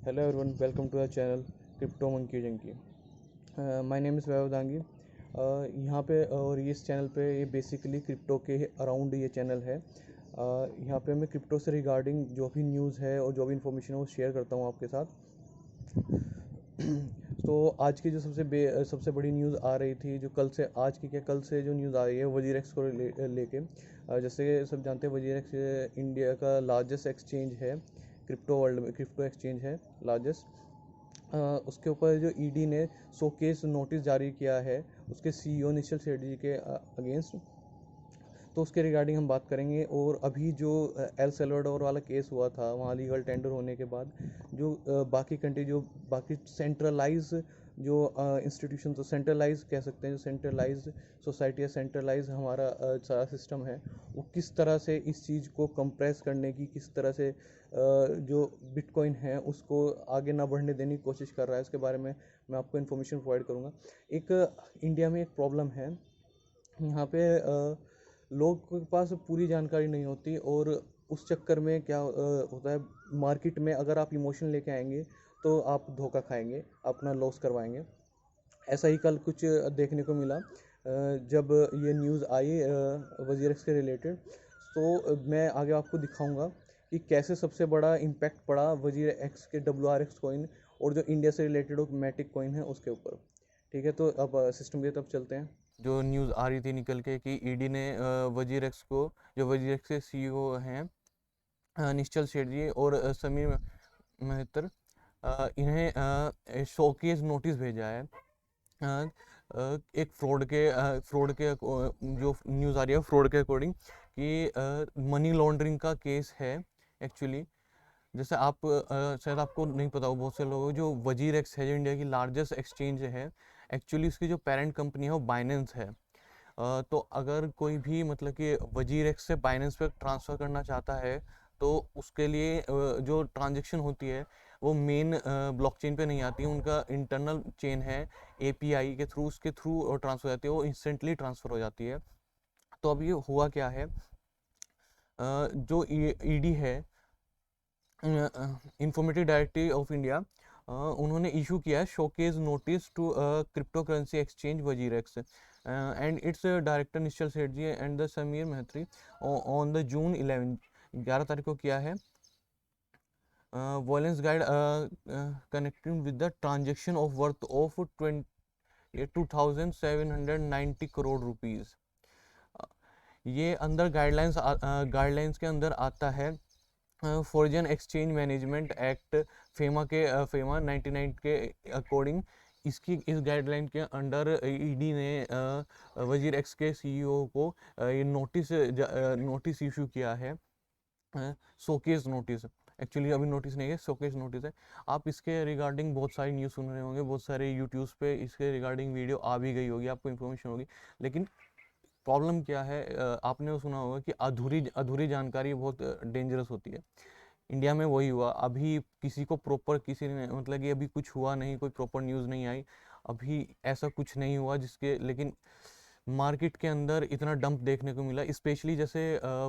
Hello everyone, welcome to our channel Crypto Monkey Junkie. My name is वैभव दांगी. यहाँ पे और इस चैनल पे ये बेसिकली क्रिप्टो के अराउंड ये चैनल है. यहाँ पे मैं क्रिप्टो से रिगार्डिंग जो भी न्यूज़ है और जो भी इंफॉर्मेशन है वो शेयर करता हूँ आपके साथ. तो आज की जो सबसे बड़ी न्यूज़ आ रही थी, जो कल से आज की क्या कल से जो न्यूज़ आ रही है वजीरेक्स को लेके. जैसे सब जानते हैं वजीरेक्स इंडिया का लार्जेस्ट एक्सचेंज है, क्रिप्टो वर्ल्ड में क्रिप्टो एक्सचेंज है लार्जेस्ट. उसके ऊपर जो ईडी ने शोकेस नोटिस जारी किया है उसके सीईओ निश्चल सेठी के अगेंस्ट. तो उसके रिगार्डिंग हम बात करेंगे. और अभी जो एल सल्वाडोर वाला केस हुआ था वहाँ लीगल टेंडर होने के बाद जो बाकी कंट्री जो बाकी सेंट्रलाइज जो इंस्टीट्यूशन तो सेंट्रलाइज कह सकते हैं, जो सेंट्रलाइज सोसाइटी या सेंट्रलाइज हमारा सारा सिस्टम है वो किस तरह से इस चीज़ को कंप्रेस करने की, किस तरह से जो बिटकॉइन है उसको आगे ना बढ़ने देने की कोशिश कर रहा है, इसके बारे में मैं आपको इन्फॉर्मेशन प्रोवाइड करूँगा. एक इंडिया में एक प्रॉब्लम है यहाँ पे. लोगों के पास पूरी जानकारी नहीं होती और उस चक्कर में क्या होता है, मार्केट में अगर आप इमोशन लेके आएंगे तो आप धोखा खाएंगे, अपना लॉस करवाएंगे. ऐसा ही कल कुछ देखने को मिला जब ये न्यूज़ आई वजीरेक्स के रिलेटेड. तो मैं आगे आपको दिखाऊंगा कि कैसे सबसे बड़ा इम्पैक्ट पड़ा वजीर एक्स के WRX कॉइन और जो इंडिया से रिलेटेड मैटिक कॉइन है उसके ऊपर. ठीक है, तो अब सिस्टम की तरफ चलते हैं. जो न्यूज़ आ रही थी निकल के कि ईडी ने वजीरेक्स को, जो वजीरेक्स के सीईओ हैं निश्चल सेठी और समीर मेहतर, इन्हें शोकेस नोटिस भेजा है. एक फ्रॉड के जो न्यूज़ आ रही है फ्रॉड के अकॉर्डिंग कि मनी लॉन्ड्रिंग का केस है एक्चुअली. जैसे आप शायद आपको नहीं पता हो बहुत से लोगों को, जो वजीरेक्स है जो इंडिया की लार्जेस्ट एक्सचेंज है, एक्चुअली उसकी जो पेरेंट कंपनी है वो बाइनेंस है. तो अगर कोई भी मतलब कि वजीरेक्स से बाइनेंस पे ट्रांसफ़र करना चाहता है तो उसके लिए जो ट्रांजेक्शन होती है वो मेन ब्लॉकचेन पे नहीं आती है, उनका इंटरनल चेन है एपीआई के थ्रू, उसके थ्रू ट्रांसफ़र हो जाती है, वो इंस्टेंटली ट्रांसफ़र हो जाती है. तो अब ये हुआ क्या है, जो ईडी है, इंफॉर्मेटिव डायरेक्टरी ऑफ इंडिया, उन्होंने इशू किया है show cause notice to crypto currency exchange WazirX and its director Nishchal Sethi and the Sameer Mehtri on the June 11 तारीख को किया है. Violence guide connecting with the transaction of worth of 2790 crore rupees. ये अंदर गाइडलाइंस के अंदर आता है foreign exchange management act FEMA 99 के अकॉर्डिंग. इस गाइडलाइन के अंडर ईडी ने वजीर एक्स के सीईओ को ये नोटिस इशू किया है, शोकेस नोटिस. एक्चुअली अभी नोटिस नहीं है, शोकेस नोटिस है. आप इसके रिगार्डिंग बहुत सारी न्यूज़ सुन रहे होंगे, बहुत सारे यूट्यूब्स पे इसके रिगार्डिंग वीडियो आ भी गई होगी, आपको इन्फॉर्मेशन होगी. लेकिन प्रॉब्लम क्या है, आपने वो सुना होगा कि अधूरी अधूरी जानकारी बहुत डेंजरस होती है. इंडिया में वही हुआ. अभी किसी को प्रॉपर किसी ने मतलब कि अभी कुछ हुआ नहीं, कोई प्रॉपर न्यूज़ नहीं आई, अभी ऐसा कुछ नहीं हुआ जिसके, लेकिन मार्केट के अंदर इतना डंप देखने को मिला. स्पेशली जैसे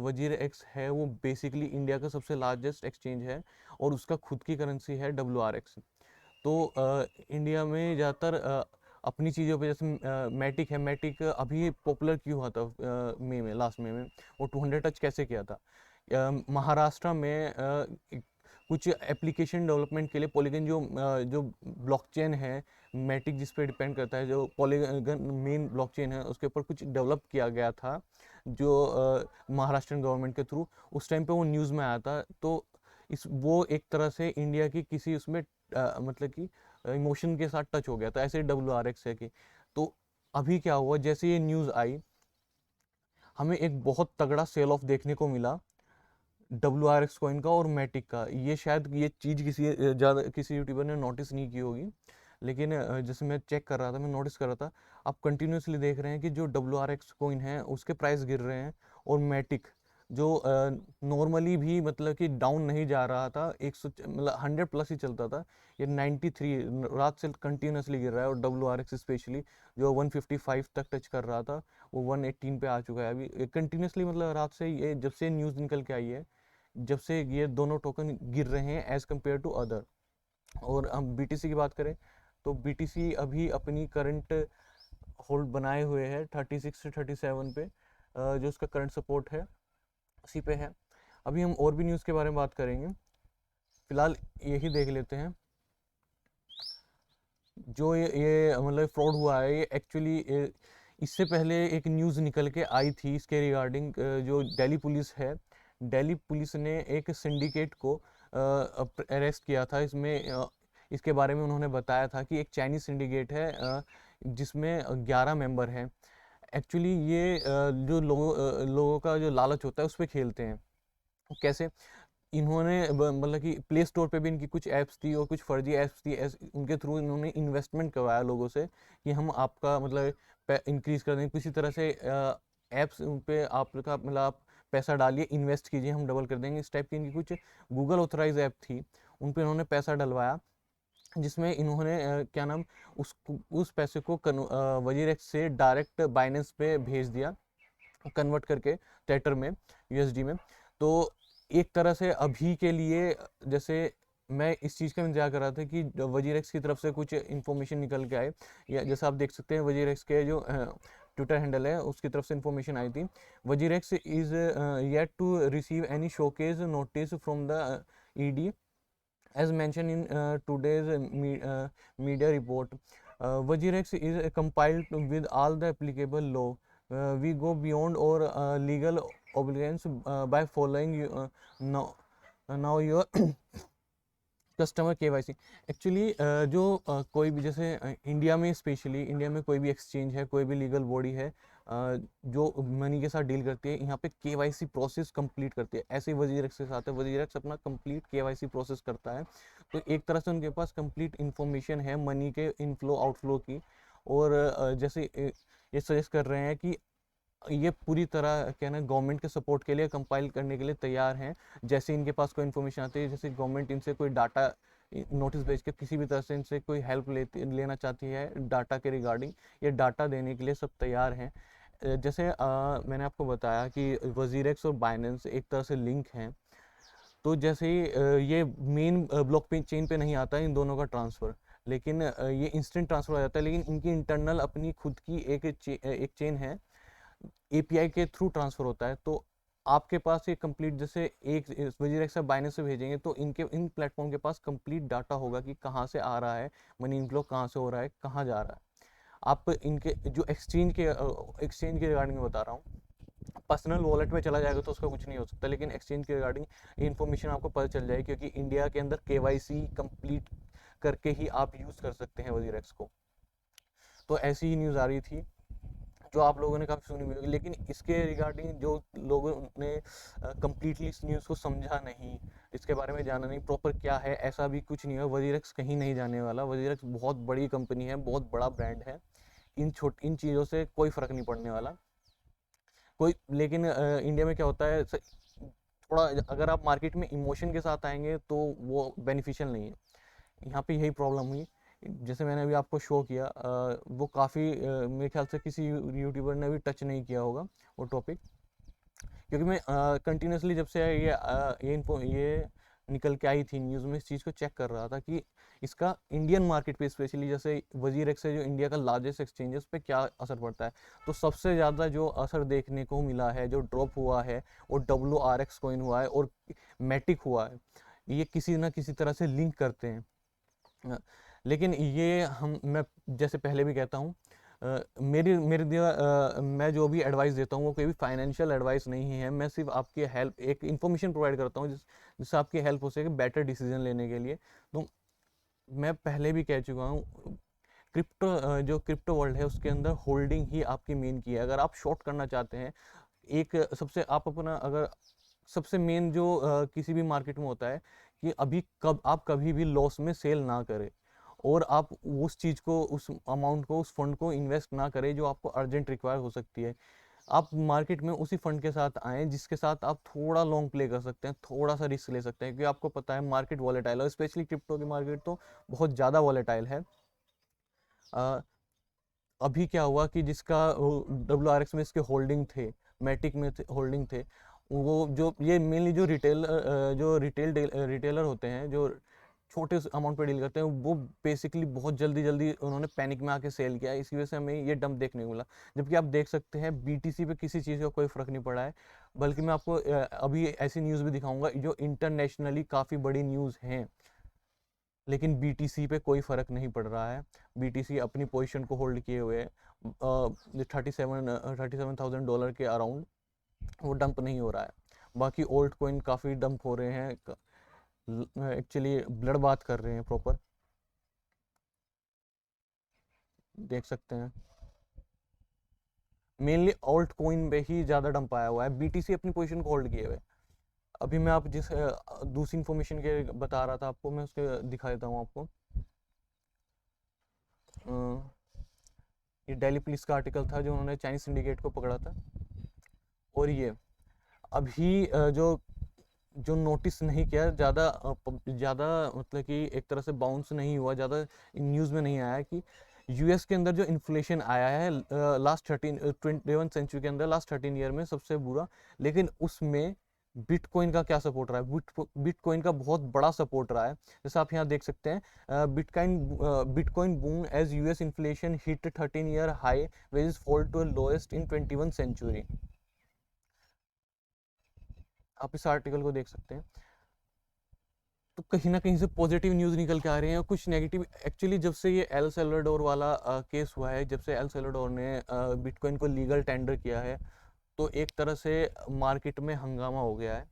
वजीर एक्स है वो बेसिकली इंडिया का सबसे लार्जेस्ट एक्सचेंज है और उसका खुद की करेंसी है WRX. तो इंडिया में ज़्यादातर अपनी चीज़ों पे जैसे मैटिक है, मैटिक अभी पॉपुलर क्यों हुआ था मई में, लास्ट मई में वो 200 टच कैसे किया था. महाराष्ट्र में कुछ एप्लीकेशन डेवलपमेंट के लिए पॉलीगन जो ब्लॉकचेन है, मैटिक जिस पे डिपेंड करता है, जो पॉलीगन मेन ब्लॉकचेन है उसके ऊपर कुछ डेवलप किया गया था जो महाराष्ट्र गवर्नमेंट के थ्रू. उस टाइम पे वो न्यूज़ में आया था. तो वो एक तरह से इंडिया की किसी उसमें मतलब कि इमोशन के साथ टच हो गया था, ऐसे WRX है कि. तो अभी क्या हुआ, जैसे ये न्यूज़ आई हमें एक बहुत तगड़ा सेल ऑफ देखने को मिला WRX कॉइन का और मैटिक का. ये शायद ये चीज़ किसी यूट्यूबर ने नोटिस नहीं की होगी, लेकिन जैसे मैं चेक कर रहा था, मैं नोटिस कर रहा था, आप कंटिन्यूसली देख रहे हैं कि जो WRX कॉइन है उसके प्राइस गिर रहे हैं. और मैटिक जो नॉर्मली भी मतलब कि डाउन नहीं जा रहा था, 100 मतलब 100 प्लस ही चलता था, ये 93 रात से कंटिन्यूसली गिर रहा है. और WRX स्पेशली जो 155 तक टच कर रहा था वो 118 पे आ चुका है अभी कंटिन्यूसली. मतलब रात से ये जब से न्यूज़ निकल के आई है, जब से ये दोनों टोकन गिर रहे हैं एज कम्पेयर टू अदर. और हम बीटीसी की बात करें तो बीटीसी अभी अपनी करंट होल्ड बनाए हुए है 36 से 37 पे, जो उसका करंट सपोर्ट है उसी पे है। अभी हम और भी न्यूज़ के बारे में बात करेंगे, फिलहाल यही देख लेते हैं। जो ये मतलब फ्रॉड हुआ है, ये एक्चुअली इससे पहले एक न्यूज़ निकल के आई थी इसके रिगार्डिंग। जो दिल्ली पुलिस है, दिल्ली पुलिस ने एक सिंडिकेट को अरेस्ट किया था। इसके बारे में उन्होंने बताया था कि एक चाइनीज सिंडिकेट है, जिसमें 11 मेंबर हैं। एक्चुअली ये जो लोगों का जो लालच होता है उस पर खेलते हैं। कैसे? इन्होंने मतलब कि प्ले स्टोर पे भी इनकी कुछ ऐप्स थी और कुछ फर्जी ऐप्स थी, उनके थ्रू इन्होंने इन्वेस्टमेंट करवाया लोगों से कि हम आपका मतलब इंक्रीज कर देंगे किसी तरह से। ऐप्स पे आपका मतलब आप पैसा डालिए, इन्वेस्ट कीजिए, हम डबल कर देंगे, इस टाइप की इनकी कुछ गूगल ऑथराइज ऐप थी। उन पे इन्होंने पैसा डलवाया, जिसमें इन्होंने क्या नाम उस पैसे को वजीरेक्स से डायरेक्ट बाइनेंस पे भेज दिया, कन्वर्ट करके टेटर में, यूएसडी में। तो एक तरह से अभी के लिए, जैसे मैं इस चीज़ का इंतजार कर रहा था कि वजीरेक्स की तरफ से कुछ इन्फॉर्मेशन निकल के आए, या जैसे आप देख सकते हैं वजीरेक्स के जो ट्विटर हैंडल है उसकी तरफ से इन्फॉर्मेशन आई थी। WazirX is yet to receive any show cause notice from the ED as mentioned in today's media report. Wajirex is compiled with all the applicable law. We go beyond our legal obligations by following now your customer KYC. Actually जो कोई भी जैसे India में, specially India में कोई भी exchange है, कोई भी लीगल बॉडी है जो मनी के साथ डील करती है, यहाँ पे केवाईसी प्रोसेस कंप्लीट करती है। ऐसे ही वजीरेक्स के साथ है, वजीरेक्स अपना कंप्लीट केवाईसी प्रोसेस करता है। तो एक तरह से उनके पास कंप्लीट इन्फॉर्मेशन है मनी के इनफ्लो आउटफ्लो की। और जैसे ये सजेस्ट कर रहे हैं कि ये पूरी तरह क्या ना गवर्नमेंट के सपोर्ट के लिए, कंपाइल करने के लिए तैयार हैं। जैसे इनके पास कोई इन्फॉर्मेशन आती है, जैसे गवर्नमेंट इनसे कोई डाटा नोटिस भेज के किसी भी तरह से इनसे कोई हेल्प लेना चाहती है डाटा के रिगार्डिंग, ये डाटा देने के लिए सब तैयार हैं। जैसे मैंने आपको बताया कि वजीरेक्स और बाइनेंस एक तरह से लिंक हैं। तो जैसे ही ये मेन ब्लॉक चेन पे नहीं आता है इन दोनों का ट्रांसफ़र, लेकिन ये इंस्टेंट ट्रांसफ़र हो जाता है, लेकिन इनकी इंटरनल अपनी खुद की एक चेन है, एपीआई के थ्रू ट्रांसफर होता है। तो आपके पास ये कंप्लीट, जैसे एक वजीरेक्स से बाइनेंस से भेजेंगे तो इन प्लेटफॉर्म के पास कंप्लीट डाटा होगा कि कहाँ से आ रहा है मनी, इनफ्लो कहाँ से हो रहा है, कहाँ जा रहा है। आप इनके जो एक्सचेंज के रिगार्डिंग बता रहा हूँ, पर्सनल वॉलेट में चला जाएगा तो उसका कुछ नहीं हो सकता, लेकिन एक्सचेंज के रिगार्डिंग इन्फॉर्मेशन आपको पता चल जाएगी, क्योंकि इंडिया के अंदर केवाईसी कंप्लीट करके ही आप यूज़ कर सकते हैं वजीरेक्स को। तो ऐसी ही न्यूज़ आ रही थी जो आप लोगों ने काफ़ी सुनी हुई होगी, लेकिन इसके रिगार्डिंग जो लोगों ने कम्प्लीटली इस न्यूज़ को समझा नहीं, इसके बारे में जाना नहीं प्रॉपर क्या है, ऐसा भी कुछ नहीं है। वजीरेक्स कहीं नहीं जाने वाला, वजीरेक्स बहुत बड़ी कंपनी है, बहुत बड़ा ब्रांड है, इन चीज़ों से कोई फ़र्क नहीं पड़ने वाला कोई। लेकिन इंडिया में क्या होता है, थोड़ा अगर आप मार्केट में इमोशन के साथ आएंगे तो वो बेनिफिशियल नहीं है। यहाँ पे यही प्रॉब्लम हुई। जैसे मैंने अभी आपको शो किया, वो काफ़ी मेरे ख्याल से किसी यूट्यूबर ने भी टच नहीं किया होगा वो टॉपिक, क्योंकि मैं कंटिन्यूसली जब से ये निकल के आई थी न्यूज़ में, इस चीज़ को चेक कर रहा था कि इसका इंडियन मार्केट पे, स्पेशली जैसे वजीरेक्स है जो इंडिया का लार्जेस्ट एक्सचेंजेस पे क्या असर पड़ता है। तो सबसे ज़्यादा जो असर देखने को मिला है, जो ड्रॉप हुआ है, वो WRX कॉइन हुआ है और मैटिक हुआ है। ये किसी ना किसी तरह से लिंक करते हैं। लेकिन ये मैं जैसे पहले भी कहता हूँ, मैं जो भी एडवाइस देता हूँ वो कोई भी फाइनेंशियल एडवाइस नहीं है। मैं सिर्फ आपकी हेल्प, एक इन्फॉर्मेशन प्रोवाइड करता हूँ जिससे आपकी हेल्प हो सके बेटर डिसीजन लेने के लिए। तो मैं पहले भी कह चुका हूँ, जो क्रिप्टो वर्ल्ड है उसके अंदर होल्डिंग ही आपकी मेन की है। अगर आप शॉर्ट करना चाहते हैं, एक सबसे आप अपना अगर सबसे मेन जो किसी भी मार्केट में होता है कि आप कभी भी लॉस में सेल ना करें, और आप उस चीज़ को, उस अमाउंट को, उस फंड को इन्वेस्ट ना करें जो आपको अर्जेंट रिक्वायर हो सकती है। आप मार्केट में उसी फंड के साथ आएँ जिसके साथ आप थोड़ा लॉन्ग प्ले कर सकते हैं, थोड़ा सा रिस्क ले सकते हैं, क्योंकि आपको पता है मार्केट वॉलेटाइल है, स्पेशली क्रिप्टो की मार्केट तो बहुत ज़्यादा वॉलेटाइल है। अभी क्या हुआ कि जिसका WRX में इसके होल्डिंग थे, मैटिक में होल्डिंग थे, वो जो ये मेनली जो रिटेलर होते हैं, जो छोटे अमाउंट पे डील करते हैं, वो बेसिकली बहुत जल्दी जल्दी उन्होंने पैनिक में आके सेल किया है, इसी वजह से हमें ये डंप देखने को मिला। जबकि आप देख सकते हैं बीटीसी पे किसी चीज़ का कोई फ़र्क नहीं पड़ा है, बल्कि मैं आपको अभी ऐसी न्यूज़ भी दिखाऊंगा जो इंटरनेशनली काफ़ी बड़ी न्यूज़ हैं, लेकिन बीटीसी पे कोई फ़र्क नहीं पड़ रहा है। बीटीसी अपनी पोजीशन को होल्ड किए हुए है, 37,000 के अराउंड, वो डंप नहीं हो रहा है। बाकी ओल्ड कॉइन काफ़ी डंप हो रहे हैं, एक्चुअली ब्लड बात कर रहे हैं प्रॉपर, देख सकते हैं। मेनली ओल्ड कॉइन पे ही ज़्यादा डंप आया हुआ है, बीटीसी अपनी पोजीशन को होल्ड किए हुए। अभी मैं आप जिस दूसरी इन्फॉर्मेशन के बता रहा था आपको, मैं उसके दिखा देता हूँ आपको। ये दिल्ली पुलिस का आर्टिकल था जो उन्होंने चाइनीज सिंडिकेट को पकड़ा था, और ये अभी जो जो नोटिस नहीं किया ज़्यादा, ज़्यादा मतलब कि एक तरह से बाउंस नहीं हुआ, ज़्यादा न्यूज़ में नहीं आया कि यूएस के अंदर जो इन्फ्लेशन आया है लास्ट 21 सेंचुरी के अंदर, लास्ट 13 ईयर में सबसे बुरा, लेकिन उसमें बिटकॉइन का क्या सपोर्ट रहा है? बिटकॉइन का बहुत बड़ा सपोर्ट रहा है। जैसे आप यहाँ देख सकते हैं, bitcoin boom as US inflation hit 13 year high wage fall to lowest in 21 century. आप इस आर्टिकल को देख सकते हैं। तो कहीं ना कहीं से पॉजिटिव न्यूज़ निकल के आ रहे हैं और कुछ नेगेटिव। एक्चुअली जब से ये एल सेल्वाडोर वाला केस हुआ है, जब से एल सेल्वाडोर ने बिटकॉइन को लीगल टेंडर किया है, तो एक तरह से मार्केट में हंगामा हो गया है।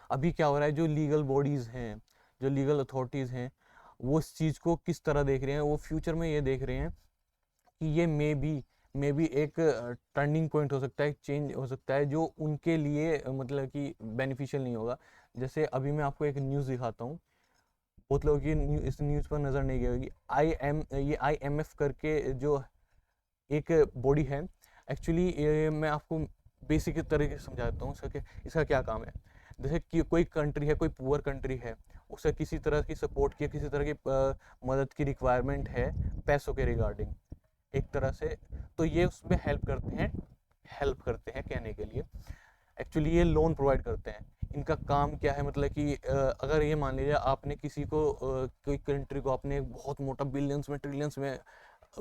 अभी क्या हो रहा है, जो लीगल बॉडीज़ हैं, जो लीगल अथॉरिटीज़ हैं, वो इस चीज़ को किस तरह देख रहे हैं? वो फ्यूचर में ये देख रहे हैं कि ये मे बी एक टर्निंग पॉइंट हो सकता है, एक चेंज हो सकता है जो उनके लिए मतलब कि बेनिफिशियल नहीं होगा। जैसे अभी मैं आपको एक न्यूज़ दिखाता हूँ, बहुत लोगों की इस न्यूज़ पर नज़र नहीं गई होगी। ये IMF करके जो एक बॉडी है, एक्चुअली ये मैं आपको बेसिक तरीके से समझा देता हूँ इसका क्या काम है। जैसे कि कोई कंट्री है, कोई पुअर कंट्री है, उसे किसी तरह की सपोर्ट की, किसी तरह की मदद की रिक्वायरमेंट है पैसों के रिगार्डिंग, एक तरह से, तो ये उसमें हेल्प करते हैं कहने के लिए। एक्चुअली ये लोन प्रोवाइड करते हैं। इनका काम क्या है, मतलब कि अगर ये मान लीजिए आपने किसी को कोई कंट्री को आपने एक बहुत मोटा बिलियंस में ट्रिलियंस में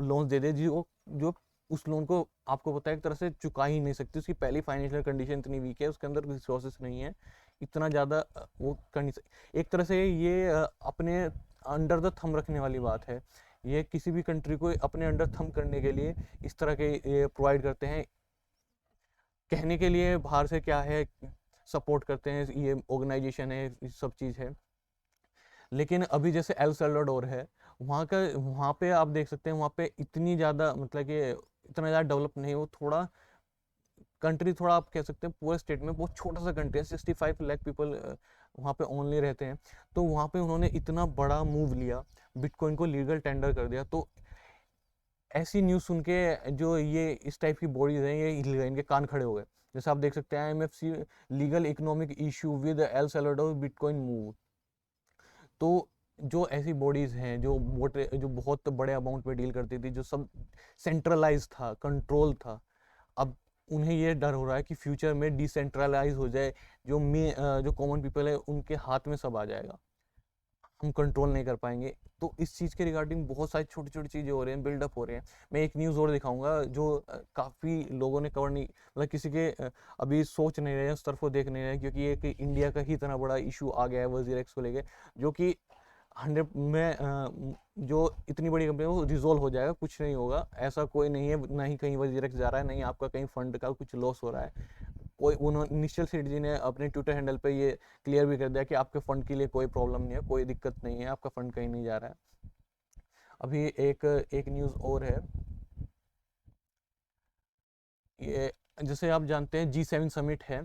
लोन दे दे, जो जो उस लोन को आपको पता है एक तरह से चुका ही नहीं सकती, उसकी पहली फाइनेंशियल कंडीशन इतनी वीक है, उसके अंदर रिसोर्सेस नहीं है, इतना ज़्यादा वो कर नहीं सकती। एक तरह से ये अपने अंडर द थंब रखने वाली बात है। ये किसी भी कंट्री को अपने अंडर थंब करने के लिए इस तरह के ये प्रोवाइड करते हैं। कहने के लिए बाहर से क्या है, सपोर्ट करते हैं, ये ऑर्गेनाइजेशन है, ये सब चीज़ है। लेकिन अभी जैसे एल सल्वाडोर है, वहाँ पे आप देख सकते हैं, वहाँ पे इतनी ज़्यादा मतलब कि इतना ज़्यादा डेवलप नहीं, वो थोड़ा कंट्री, थोड़ा आप कह सकते हैं पूरे स्टेट में बहुत छोटा सा कंट्री है, 65 लाख पीपल वहाँ पे ओनली रहते हैं। तो वहाँ पे उन्होंने इतना बड़ा मूव लिया, बिटकॉइन को लीगल टेंडर कर दिया। तो ऐसी न्यूज़ सुन के जो ये इस टाइप की बॉडीज हैं, ये हिल गए, इनके कान खड़े हो गए। जैसे आप देख सकते हैं, IMFC legal economic issue with El Salvador bitcoin move. तो जो ऐसी बॉडीज़ हैं जो बहुत बड़े अमाउंट पे डील करती थी, जो सब सेंट्रलाइज था, कंट्रोल था, अब उन्हें ये डर हो रहा है कि फ्यूचर में डिसेंट्रलाइज हो जाए, जो कॉमन पीपल है उनके हाथ में सब आ जाएगा, हम कंट्रोल नहीं कर पाएंगे। तो इस चीज़ के रिगार्डिंग बहुत सारी छोटी छोटी चीज़ें हो रही हैं, बिल्डअप हो रहे हैं। मैं एक न्यूज़ और दिखाऊंगा जो काफ़ी लोगों ने कवर नहीं, मतलब किसी के अभी सोच नहीं रहे हैं, उस तरफ को देख नहीं रहे हैं, क्योंकि ये कि इंडिया का ही इतना बड़ा इशू आ गया है वजीरेक्स को लेके, जो कि 100 में जो इतनी बड़ी कंपनी है वो रिजोल्व हो जाएगा, कुछ नहीं होगा, ऐसा कोई नहीं है, ना ही कहीं वजीरेक्स जा रहा है, नहीं आपका कहीं फंड का कुछ लॉस हो रहा है। कोई उन्होंने निश्चल सेठ जी ने अपने ट्विटर हैंडल पे ये क्लियर भी कर दिया कि आपके फंड के लिए कोई प्रॉब्लम नहीं है, कोई दिक्कत नहीं है, आपका फंड कहीं नहीं जा रहा है। अभी एक एक न्यूज़ और है, ये जैसे आप जानते हैं G7 समिट है,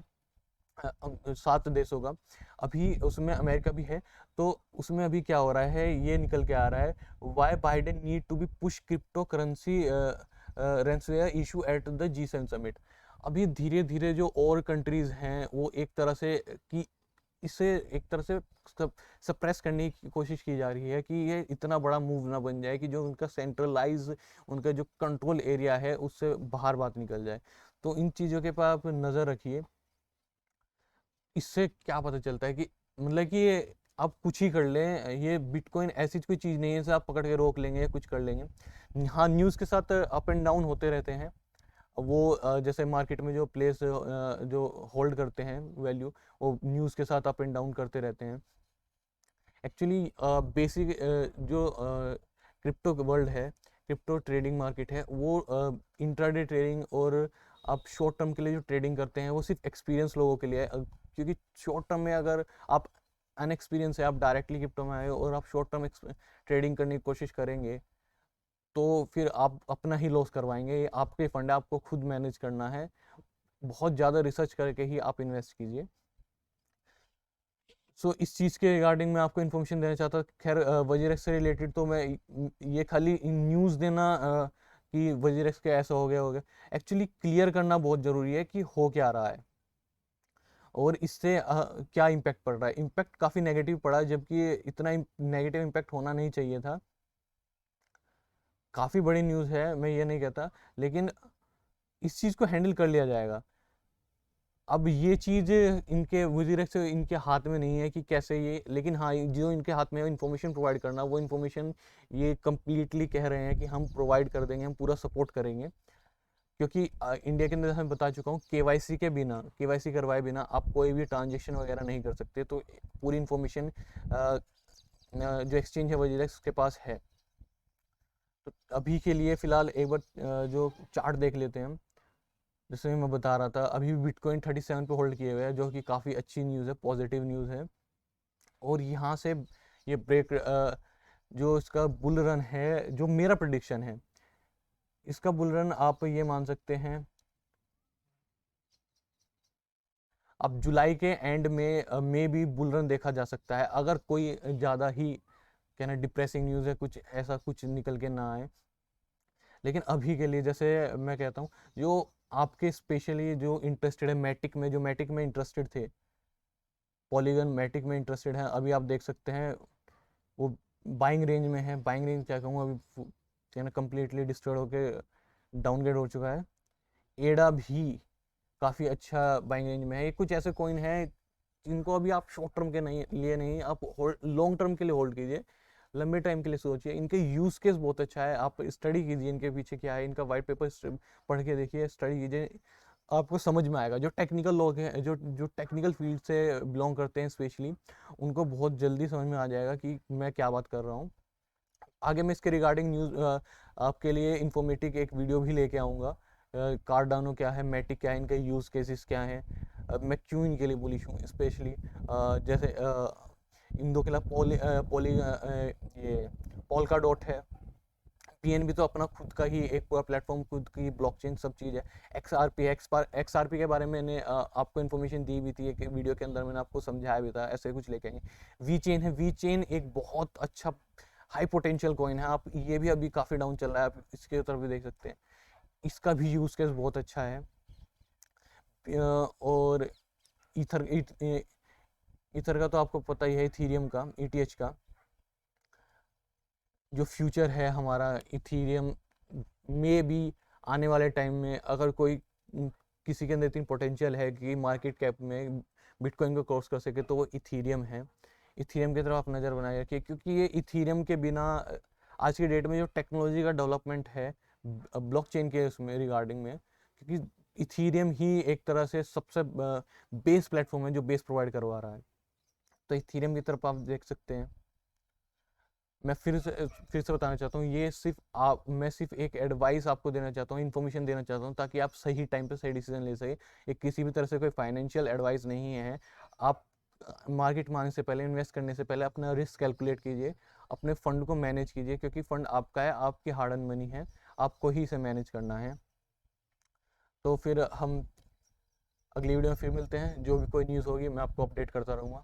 7 देशों का, अभी उसमें अमेरिका भी है। तो उसमें अभी क्या हो रहा है, ये निकल के आ रहा है, why Biden need to be push crypto currency ransomware issue at the G7 समिट। अभी धीरे धीरे जो और कंट्रीज हैं वो एक तरह से कि इसे एक तरह से सप्रेस करने की कोशिश की जा रही है कि ये इतना बड़ा मूव ना बन जाए कि जो उनका सेंट्रलाइज, उनका जो कंट्रोल एरिया है उससे बाहर बात निकल जाए। तो इन चीज़ों के पर आप नज़र रखिए। इससे क्या पता चलता है कि मतलब कि ये आप कुछ ही कर लें, ये बिटकॉइन ऐसी कोई चीज़ नहीं है जिसे आप पकड़ के रोक लेंगे या कुछ कर लेंगे। हाँ, न्यूज़ के साथ अप एंड डाउन होते रहते हैं। वो जैसे मार्केट में जो प्लेस जो होल्ड करते हैं वैल्यू, वो न्यूज़ के साथ अप एंड डाउन करते रहते हैं। एक्चुअली बेसिक जो क्रिप्टो वर्ल्ड है, क्रिप्टो ट्रेडिंग मार्केट है, वो इंट्राडे ट्रेडिंग और आप शॉर्ट टर्म के लिए जो ट्रेडिंग करते हैं वो सिर्फ एक्सपीरियंस लोगों के लिए है। क्योंकि शॉर्ट टर्म में अगर आप अनएक्सपीरियंस है, आप डायरेक्टली क्रिप्टो में आए और आप शॉर्ट टर्म ट्रेडिंग करने की कोशिश करेंगे तो फिर आप अपना ही लॉस करवाएंगे। ये आपके फंड है, आपको खुद मैनेज करना है। बहुत ज़्यादा रिसर्च करके ही आप इन्वेस्ट कीजिए। सो इस चीज़ के रिगार्डिंग मैं आपको इन्फॉर्मेशन देना चाहता। खैर वजीरेक्स से रिलेटेड तो मैं ये खाली न्यूज़ देना कि वजीरेक्स के ऐसा हो गया। एक्चुअली क्लियर करना बहुत ज़रूरी है कि हो क्या रहा है और इससे क्या इम्पैक्ट पड़ रहा है। इम्पैक्ट काफ़ी नेगेटिव पड़ा है, जबकि इतना नेगेटिव इम्पैक्ट होना नहीं चाहिए था। काफ़ी बड़ी न्यूज़ है, मैं ये नहीं कहता, लेकिन इस चीज़ को हैंडल कर लिया जाएगा। अब ये चीज़ इनके वजीरेक्स इनके हाथ में नहीं है कि कैसे ये, लेकिन हाँ, जो इनके हाथ में है इन्फॉर्मेशन प्रोवाइड करना, वो इन्फॉर्मेशन ये कम्प्लीटली कह रहे हैं कि हम प्रोवाइड कर देंगे, हम पूरा सपोर्ट करेंगे। क्योंकि इंडिया के अंदर मैं बता चुका हूँ, केवाईसी के बिना, केवाईसी करवाए बिना आप कोई भी ट्रांजेक्शन वगैरह नहीं कर सकते। तो पूरी इन्फॉर्मेशन जो एक्सचेंज है वजीरेक्स के पास है। तो अभी के लिए फ़िलहाल एक बार जो चार्ट देख लेते हैं हम। जैसे मैं बता रहा था, अभी भी बिटकॉइन 37 पे होल्ड किए हुए है, जो कि काफ़ी अच्छी न्यूज़ है, पॉजिटिव न्यूज़ है। और यहाँ से ये ब्रेक जो इसका बुल रन है, जो मेरा प्रिडिक्शन है, इसका बुल रन आप ये मान सकते हैं, अब जुलाई के एंड में भी बुल रन देखा जा सकता है, अगर कोई ज़्यादा ही कहना डिप्रेसिंग न्यूज़ है, कुछ ऐसा कुछ निकल के ना आए। लेकिन अभी के लिए जैसे मैं कहता हूँ, जो आपके स्पेशली जो इंटरेस्टेड है मैटिक में, जो मैटिक में इंटरेस्टेड थे, पॉलीगन मैटिक में इंटरेस्टेड है, अभी आप देख सकते हैं वो बाइंग रेंज में है। बाइंग रेंज क्या कहूँ, अभी कहना कम्प्लीटली डिस्ट्रॉयड होकर डाउनग्रेड हो चुका है। एडा भी काफ़ी अच्छा बाइंग रेंज में है। ये कुछ ऐसे कॉइन है जिनको अभी आप शॉर्ट टर्म के नहीं लिए नहीं, आप लॉन्ग टर्म के लिए होल्ड कीजिए, लंबे टाइम के लिए सोचिए। इनके यूज़ केस बहुत अच्छा है, आप स्टडी कीजिए इनके पीछे क्या है, इनका वाइट पेपर पढ़ के देखिए, स्टडी कीजिए, आपको समझ में आएगा। जो टेक्निकल लोग हैं, जो जो टेक्निकल फील्ड से बिलोंग करते हैं स्पेशली, उनको बहुत जल्दी समझ में आ जाएगा कि मैं क्या बात कर रहा हूँ। आगे मैं इसके रिगार्डिंग न्यूज़ आपके लिए इंफॉर्मेटिव एक वीडियो भी लेके आऊँगा। कार्डानो क्या है, मैटिक क्या है, इनके यूज़ केसेस क्या हैं, मैं क्यों इनके लिए बुलिश हूँ स्पेशली। जैसे इन दो के अलावा ये पोल्का डॉट है, पीएनबी तो अपना खुद का ही एक पूरा प्लेटफॉर्म, खुद की ब्लॉकचेन सब चीज़ है। एक्सआरपी के बारे में मैंने आपको इन्फॉर्मेशन दी भी थी एक वीडियो के अंदर, मैंने आपको समझाया भी था, ऐसे कुछ लेके आएंगे। वी चेन है, वी चेन एक बहुत अच्छा हाई पोटेंशियल कॉइन है, आप ये भी अभी काफ़ी डाउन चल रहा है, आप इसके तरफ भी देख सकते हैं, इसका भी यूज़ केस बहुत अच्छा है। और ईथर ईथर का तो आपको पता ही है, इथीरियम का, ईटीएच का जो फ्यूचर है हमारा, इथीरियम में भी आने वाले टाइम में अगर कोई किसी के अंदर इतनी पोटेंशियल है कि मार्केट कैप में बिटकॉइन को क्रॉस कर सके, तो वो इथीरियम है। इथीरियम की तरफ आप नज़र बनाए रखिए, क्योंकि ये इथीरियम के बिना आज के डेट में जो टेक्नोलॉजी का डेवलपमेंट है ब्लॉकचेन के उसमें रिगार्डिंग में, क्योंकि इथीरियम ही एक तरह से सबसे बेस प्लेटफॉर्म है जो बेस प्रोवाइड करवा रहा है। तो इथीरियम की तरफ आप देख सकते हैं। मैं फिर से बताना चाहता हूँ, ये सिर्फ आप, मैं सिर्फ एक एडवाइस आपको देना चाहता हूँ, इन्फॉर्मेशन देना चाहता हूँ, ताकि आप सही टाइम पे सही डिसीजन ले सके। ये किसी भी तरह से कोई फाइनेंशियल एडवाइस नहीं है। आप मार्केट में आने से पहले, इन्वेस्ट करने से पहले अपना रिस्क कैलकुलेट कीजिए, अपने फंड को मैनेज कीजिए, क्योंकि फंड आपका है, आपकी हार्ड अर्न मनी है, आपको ही इसे मैनेज करना है। तो फिर हम अगली वीडियो में फिर मिलते हैं, जो भी कोई न्यूज़ होगी मैं आपको अपडेट करता रहूँगा।